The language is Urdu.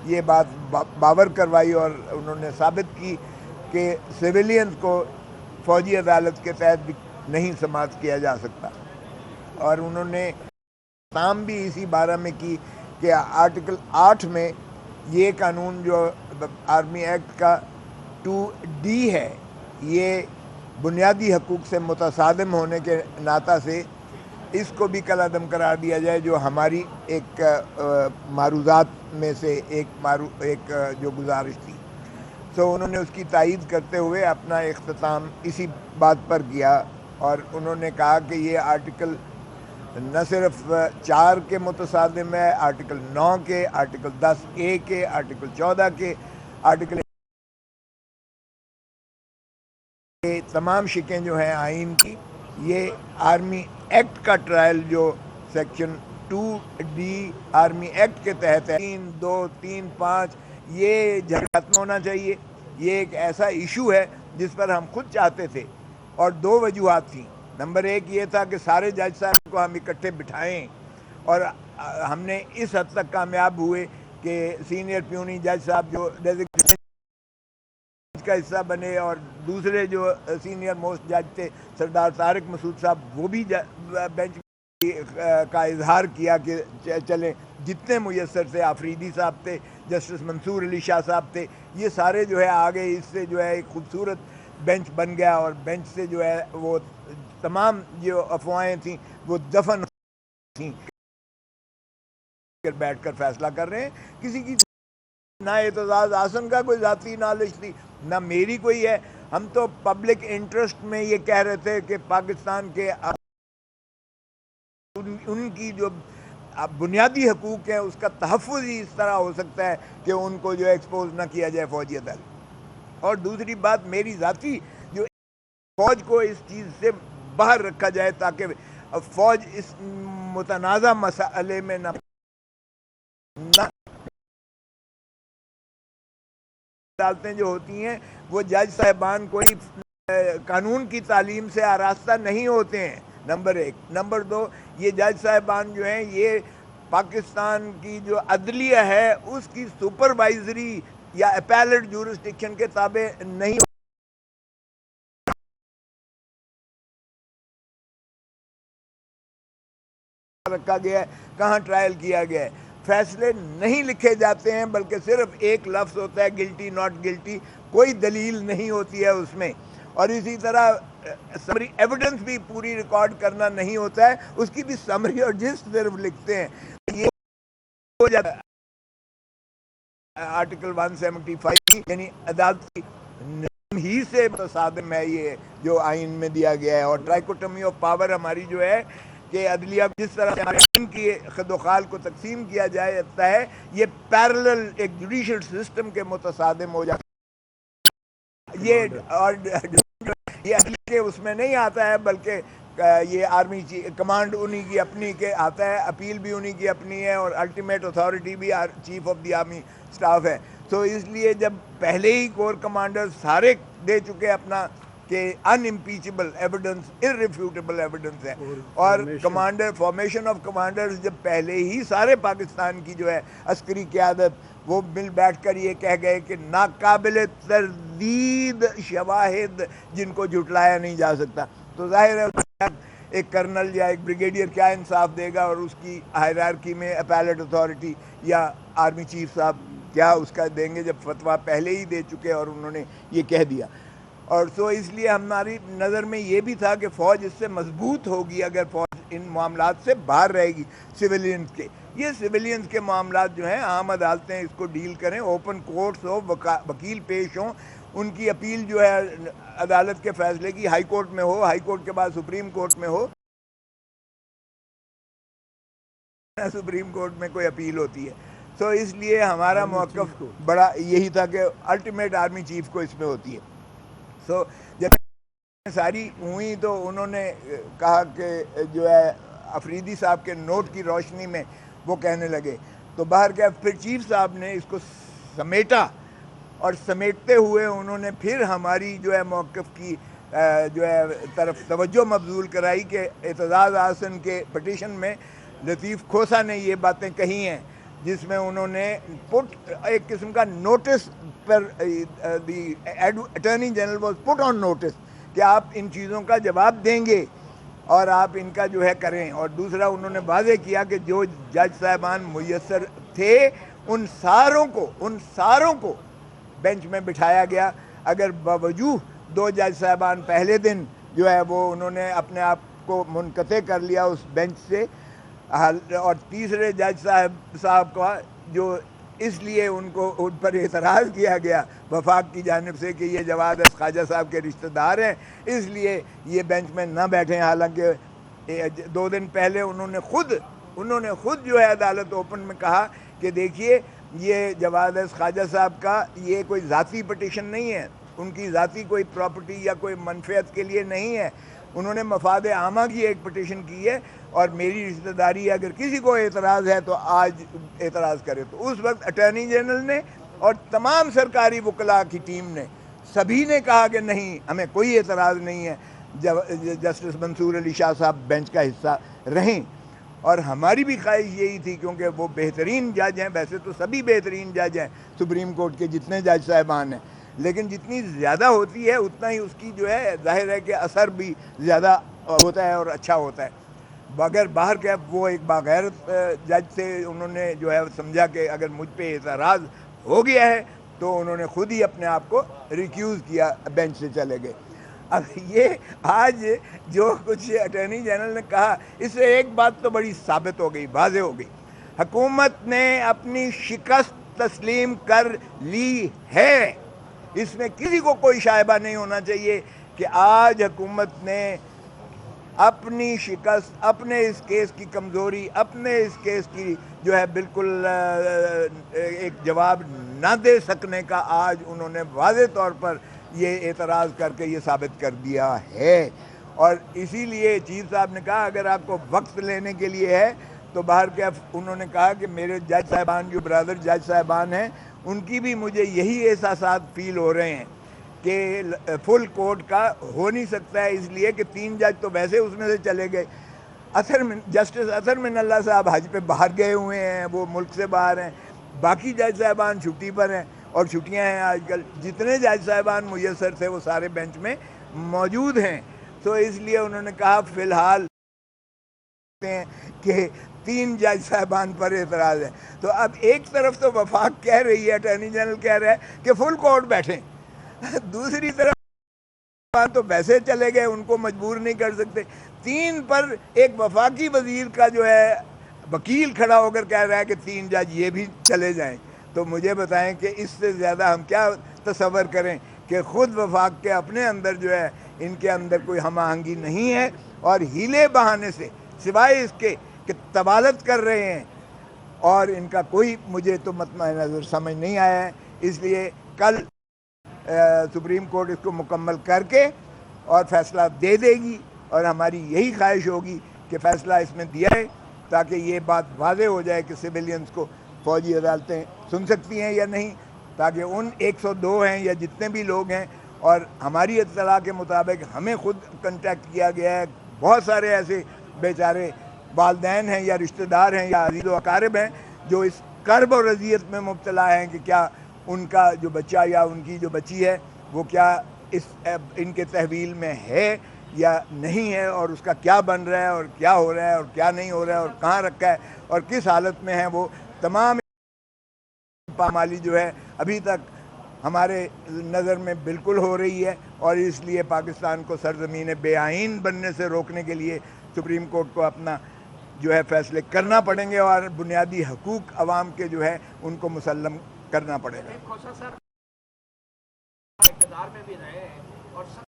یہ بات باور کروائی اور انہوں نے ثابت کی کہ سویلینز کو فوجی عدالت کے تحت بھی نہیں سماعت کیا جا سکتا. اور انہوں نے تام بھی اسی بارے میں کی کہ آرٹیکل 8 میں یہ قانون جو آرمی ایکٹ کا 2D ہے، یہ بنیادی حقوق سے متصادم ہونے کے ناطہ سے اس کو بھی کالعدم قرار دیا جائے، جو ہماری ایک معروضات میں سے ایک جو گزارش تھی. سو انہوں نے اس کی تائید کرتے ہوئے اپنا اختتام اسی بات پر کیا، اور انہوں نے کہا کہ یہ آرٹیکل نہ صرف 4 کے متصادم ہے، آرٹیکل 9 کے، آرٹیکل 10A کے، آرٹیکل 14 کے، آرٹیکل تمام شکیں جو ہیں آئین کی. یہ آرمی ایکٹ کا ٹرائل جو سیکشن 2D آرمی ایکٹ کے تحت ہے، 3, 2, 3, 5، یہ ختم ہونا چاہیے. یہ ایک ایسا ایشو ہے جس پر ہم خود چاہتے تھے، اور 2 وجوہات تھیں. نمبر 1 یہ تھا کہ سارے جج صاحب کو ہم اکٹھے بٹھائیں، اور ہم نے اس حد تک کامیاب ہوئے کہ سینئر پیونی جج صاحب جو ڈیزگنیشن کا حصہ بنے، اور دوسرے جو سینئر موسٹ جج تھے سردار طارق مسعود صاحب، وہ بھی بینچ کا اظہار کیا کہ چلیں. جتنے میسر تھے، آفریدی صاحب تھے، جسٹس منصور علی شاہ صاحب تھے، یہ سارے جو ہے آگے. اس سے جو ہے ایک خوبصورت بینچ بن گیا، اور بینچ سے جو ہے وہ تمام جو افواہیں تھیں وہ دفن تھیں. بیٹھ کر فیصلہ کر رہے ہیں. کسی کی نہ اعتزاز احسن کا کوئی ذاتی نالج تھی، نہ میری کوئی ہے. ہم تو پبلک انٹرسٹ میں یہ کہہ رہے تھے کہ پاکستان کے ان کی جو بنیادی حقوق ہیں اس کا تحفظ ہی اس طرح ہو سکتا ہے کہ ان کو جو ایکسپوز نہ کیا جائے فوجی عدالت. اور دوسری بات میری ذاتی، جو فوج کو اس چیز سے باہر رکھا جائے تاکہ فوج اس متنازع مسئلے میں نہ عدالتیں جو ہوتی ہیں وہ جج صاحبان کوئی قانون کی تعلیم سے آراستہ نہیں ہوتے ہیں، نمبر 1. نمبر 2، یہ جج صاحبان جو ہیں یہ پاکستان کی جو عدلیہ ہے اس کی سپروائزری یا اپیلٹ جورسڈکشن کے تابع نہیں رکھا گیا ہے. کہاں ٹرائل کیا گیا ہے، فیصلے نہیں لکھے جاتے ہیں، بلکہ صرف ایک لفظ ہوتا ہے گلٹی ناٹ گلٹی، کوئی دلیل نہیں ہوتی ہے اس میں. اور اسی طرح سمری ایویڈنس بھی پوری ریکارڈ کرنا نہیں ہوتا ہے، اس کی بھی سمری اور جسٹ صرف لکھتے ہیں. یہ ہو جاتا ہے آرٹیکل 175 یعنی عدالتی نظام ہی سے متصادم ہے یہ جو آئین میں دیا گیا ہے. اور ٹرائکوٹمی آف پاور ہماری جو ہے کہ عدلیہ جس طرح آئین کی خد و خال کو تقسیم کیا جاتا ہے، یہ پیرلل ایک جوڈیشل سسٹم کے متصادم ہو جاتا ہے. یہ عدلیہ اس میں نہیں آتا ہے، بلکہ یہ آرمی کمانڈ انہی کی اپنی کے آتا ہے، اپیل بھی انہی کی اپنی ہے، اور الٹیمیٹ اتھارٹی بھی chief of the army staff ہے. تو اس لیے جب پہلے ہی کور کمانڈر سارے دے چکے اپنا کہ ان امپیچبل ایویڈنس، ارریفیوٹیبل ایویڈنس ہے، اور کمانڈر فارمیشن آف کمانڈرز جب پہلے ہی سارے پاکستان کی جو ہے عسکری قیادت وہ مل بیٹھ کر یہ کہہ گئے کہ ناقابل تردید شواہد جن کو جھٹلایا نہیں جا سکتا، تو ظاہر ہے ایک کرنل یا ایک بریگیڈیئر کیا انصاف دے گا، اور اس کی ہائرارکی میں اپیلٹ اتھارٹی یا آرمی چیف صاحب کیا اس کا دیں گے جب فتویٰ پہلے ہی دے چکے اور انہوں نے یہ کہہ دیا. اور سو اس لیے ہماری نظر میں یہ بھی تھا کہ فوج اس سے مضبوط ہوگی اگر فوج ان معاملات سے باہر رہے گی سویلینز کے. یہ سویلینز کے معاملات جو ہیں عام عدالتیں اس کو ڈیل کریں، اوپن کورٹس ہو، وکیل پیش ہوں، ان کی اپیل جو ہے عدالت کے فیصلے کی ہائی کورٹ میں ہو، ہائی کورٹ کے بعد سپریم کورٹ میں ہو، سپریم کورٹ میں کوئی اپیل ہوتی ہے. سو اس لیے ہمارا موقف بڑا یہی تھا کہ الٹیمیٹ آرمی چیف کو اس میں ہوتی ہے. سو جب ساری ہوئی تو انہوں نے کہا کہ جو ہے افریدی صاحب کے نوٹ کی روشنی میں وہ کہنے لگے، تو باہر کیا پھر چیف صاحب نے اس کو سمیٹا، اور سمیٹتے ہوئے انہوں نے پھر ہماری جو ہے موقف کی جو ہے طرف توجہ مبذول کرائی کہ اعتزاز احسن کے پٹیشن میں لطیف کھوسہ نے یہ باتیں کہی ہیں. جس میں انہوں نے پٹ ایک قسم کا نوٹس پر the attorney general was put on notice کہ آپ ان چیزوں کا جواب دیں گے اور آپ ان کا جو ہے کریں. اور دوسرا انہوں نے واضح کیا کہ جو جج صاحبان میسر تھے ان ساروں کو بینچ میں بٹھایا گیا. اگر باوجود 2 جج صاحبان پہلے دن جو ہے وہ انہوں نے اپنے آپ کو منقطع کر لیا اس بینچ سے, اور تیسرے جج صاحب کا جو اس لیے ان پر اعتراض کیا گیا وفاق کی جانب سے کہ یہ جواد خواجہ صاحب کے رشتہ دار ہیں, اس لیے یہ بینچ میں نہ بیٹھیں. حالانکہ 2 دن پہلے انہوں نے خود جو ہے عدالت اوپن میں کہا کہ دیکھیے یہ جواد خواجہ صاحب کا یہ کوئی ذاتی پٹیشن نہیں ہے, ان کی ذاتی کوئی پراپرٹی یا کوئی منفعت کے لیے نہیں ہے, انہوں نے مفاد عامہ کی ایک پٹیشن کی ہے اور میری رشتہ داری ہے. اگر کسی کو اعتراض ہے تو آج اعتراض کرے. تو اس وقت اٹارنی جنرل نے اور تمام سرکاری وکلاء کی ٹیم نے سبھی نے کہا کہ نہیں, ہمیں کوئی اعتراض نہیں ہے, جسٹس منصور علی شاہ صاحب بینچ کا حصہ رہیں. اور ہماری بھی خواہش یہی تھی کیونکہ وہ بہترین جج ہیں, ویسے تو سبھی بہترین جج ہیں سپریم کورٹ کے جتنے جج صاحبان ہیں, لیکن جتنی زیادہ ہوتی ہے اتنا ہی اس کی جو ہے ظاہر ہے کہ اثر بھی زیادہ ہوتا ہے اور اچھا ہوتا ہے. اگر باہر کے وہ ایک باغیرت جج سے انہوں نے جو ہے سمجھا کہ اگر مجھ پہ اعتراض ہو گیا ہے تو انہوں نے خود ہی اپنے آپ کو ریکیوز کیا, بینچ سے چلے گئے. اب یہ آج جو کچھ اٹارنی جنرل نے کہا اس سے ایک بات تو بڑی ثابت ہو گئی, واضح ہو گئی, حکومت نے اپنی شکست تسلیم کر لی ہے. اس میں کسی کو کوئی شائبہ نہیں ہونا چاہیے کہ آج حکومت نے اپنی شکست, اپنے اس کیس کی کمزوری, اپنے اس کیس کی جو ہے بالکل ایک جواب نہ دے سکنے کا آج انہوں نے واضح طور پر یہ اعتراض کر کے یہ ثابت کر دیا ہے. اور اسی لیے چیف صاحب نے کہا اگر آپ کو وقت لینے کے لیے ہے تو باہر کے انہوں نے کہا کہ میرے جج صاحبان جو برادر جج صاحبان ہیں ان کی بھی مجھے یہی احساسات فیل ہو رہے ہیں کہ فل کورٹ کا ہو نہیں سکتا ہے, اس لیے کہ 3 جج تو ویسے اس میں سے چلے گئے. جسٹس اطہر من اللہ صاحب حج پہ باہر گئے ہوئے ہیں, وہ ملک سے باہر ہیں, باقی جج صاحبان چھٹی پر ہیں اور چھٹیاں ہیں آج کل. جتنے جج صاحبان میسر تھے وہ سارے بینچ میں موجود ہیں. تو اس لیے انہوں نے کہا فی الحال کہ 3 جج صاحبان پر اعتراض ہے. تو اب ایک طرف تو وفاق کہہ رہی ہے, اٹارنی جنرل کہہ رہا ہے کہ فل کورٹ بیٹھیں, دوسری طرف تو ویسے چلے گئے, ان کو مجبور نہیں کر سکتے. 3 پر ایک وفاقی وزیر کا جو ہے وکیل کھڑا ہو کر کہہ رہا ہے کہ 3 جج یہ بھی چلے جائیں. تو مجھے بتائیں کہ اس سے زیادہ ہم کیا تصور کریں کہ خود وفاق کے اپنے اندر جو ہے ان کے اندر کوئی ہم آہنگی نہیں ہے اور ہیلے بہانے سے سوائے اس کے کہ طوالت کر رہے ہیں, اور ان کا کوئی مجھے تو مطمئن نظر سمجھ نہیں آیا ہے. اس لیے کل سپریم کورٹ اس کو مکمل کر کے اور فیصلہ دے دے گی, اور ہماری یہی خواہش ہوگی کہ فیصلہ اس میں دیا ہے تاکہ یہ بات واضح ہو جائے کہ سویلینز کو فوجی عدالتیں سن سکتی ہیں یا نہیں, تاکہ ان 102 ہیں یا جتنے بھی لوگ ہیں, اور ہماری اطلاع کے مطابق ہمیں خود کنٹیکٹ کیا گیا ہے, بہت سارے ایسے بیچارے والدین ہیں یا رشتہ دار ہیں یا عزیز و اقارب ہیں جو اس کرب اور اذیت میں مبتلا ہیں کہ کیا ان کا جو بچہ یا ان کی جو بچی ہے وہ کیا ان کے تحویل میں ہے یا نہیں ہے, اور اس کا کیا بن رہا ہے اور کیا ہو رہا ہے اور کیا نہیں ہو رہا ہے اور کہاں رکھا ہے اور کس حالت میں ہے. وہ تمام پامالی جو ہے ابھی تک ہمارے نظر میں بالکل ہو رہی ہے, اور اس لیے پاکستان کو سرزمین بے آئین بننے سے روکنے کے لیے سپریم کورٹ کو اپنا جو ہے فیصلے کرنا پڑیں گے, اور بنیادی حقوق عوام کے جو ہے ان کو مسلم کرنا پڑے گا.